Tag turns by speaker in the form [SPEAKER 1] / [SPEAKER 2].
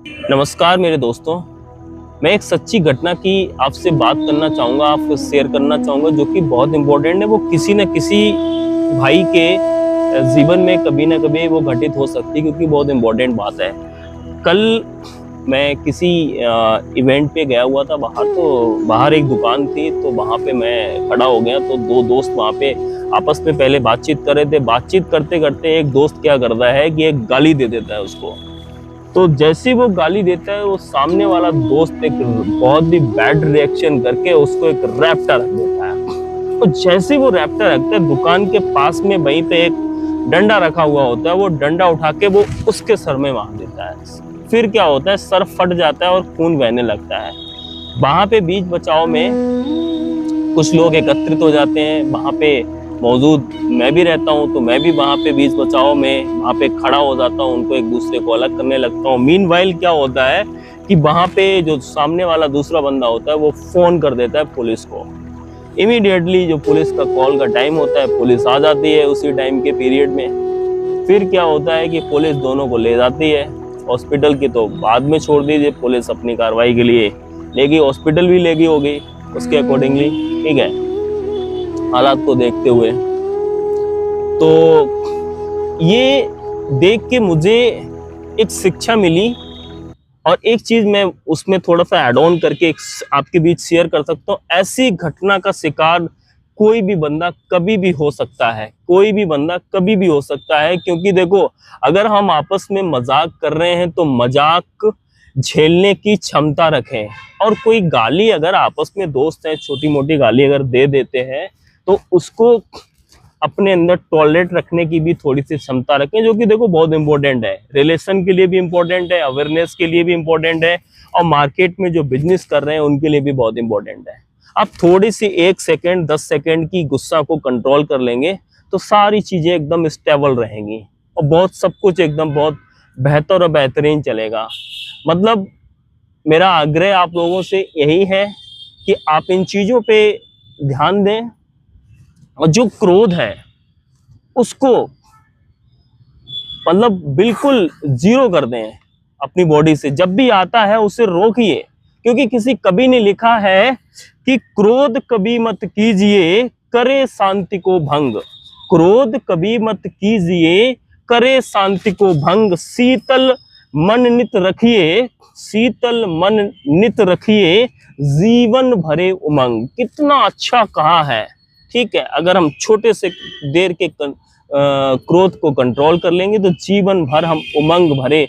[SPEAKER 1] नमस्कार मेरे दोस्तों। मैं एक सच्ची घटना की आपसे बात करना चाहूँगा, आपको शेयर करना चाहूँगा जो कि बहुत इम्पोर्टेंट है। वो किसी न किसी भाई के जीवन में कभी ना कभी वो घटित हो सकती है, क्योंकि बहुत इम्पोर्टेंट बात है। कल मैं किसी इवेंट पे गया हुआ था बाहर, तो बाहर एक दुकान थी, तो वहाँ पे मैं खड़ा हो गया। तो दो दोस्त वहाँ पे आपस में पहले बातचीत कर रहे थे। बातचीत करते करते एक दोस्त क्या करता है कि एक गाली दे देता है उसको। तो जैसे ही वो गाली देता है, वो सामने वाला दोस्त एक बहुत ही बैड रिएक्शन करके उसको एक रैप्टर रख देता है। तो जैसे वो रैप्टर रखता है, दुकान के पास में वहीं पे एक डंडा रखा हुआ होता है, वो डंडा उठा के वो उसके सर में मार देता है। फिर क्या होता है, सर फट जाता है और खून बहने लगता है। वहां पे बीच बचाव में कुछ लोग एकत्रित हो जाते हैं। वहां पे मौजूद मैं भी रहता हूँ, तो मैं भी वहां पे बीच बचाव में वहां पे खड़ा हो जाता हूँ, उनको एक दूसरे को अलग करने लगता हूँ। मीनवाइल क्या होता है कि वहां पे जो सामने वाला दूसरा बंदा होता है, वो फोन कर देता है पुलिस को। इमीडिएटली जो पुलिस का कॉल का टाइम होता है, पुलिस आ जाती है उसी टाइम के पीरियड में। फिर क्या होता है कि पुलिस दोनों को ले जाती है हॉस्पिटल की। तो बाद में छोड़ दीजिए, पुलिस अपनी कार्रवाई के लिए लेगी, हॉस्पिटल भी लेगी होगी उसके अकॉर्डिंगली, ठीक है, हालात को देखते हुए। तो ये देख के मुझे एक शिक्षा मिली, और एक चीज मैं उसमें थोड़ा सा ऐड ऑन करके आपके बीच शेयर कर सकता हूँ। ऐसी घटना का शिकार कोई भी बंदा कभी भी हो सकता है, कोई भी बंदा कभी भी हो सकता है। क्योंकि देखो, अगर हम आपस में मजाक कर रहे हैं तो मजाक झेलने की क्षमता रखें। और कोई गाली अगर आपस में दोस्त हैं, छोटी मोटी गाली अगर दे देते हैं, तो उसको अपने अंदर टॉलरेट रखने की भी थोड़ी सी क्षमता रखें, जो कि देखो बहुत इंपॉर्टेंट है। रिलेशन के लिए भी इंपॉर्टेंट है, अवेयरनेस के लिए भी इंपॉर्टेंट है, और मार्केट में जो बिजनेस कर रहे हैं उनके लिए भी बहुत इंपॉर्टेंट है। आप थोड़ी सी 1 सेकेंड 10 सेकेंड की गुस्सा को कंट्रोल कर लेंगे तो सारी चीजें एकदम स्टेबल रहेंगी, और बहुत सब कुछ एकदम बहुत बेहतर और बेहतरीन चलेगा। मतलब मेरा आग्रह आप लोगों से यही है कि आप इन चीजों पे ध्यान दें, और जो क्रोध है उसको मतलब बिल्कुल जीरो कर दें अपनी बॉडी से। जब भी आता है उसे रोकिए, क्योंकि किसी कवि ने लिखा है कि क्रोध कभी मत कीजिए, करे शांति को भंग। क्रोध कभी मत कीजिए, करे शांति को भंग। शीतल मन नित रखिए, शीतल मन नित रखिए, जीवन भरे उमंग। कितना अच्छा कहा है, ठीक है। अगर हम छोटे से देर के क्रोध को कंट्रोल कर लेंगे तो जीवन भर हम उमंग भरे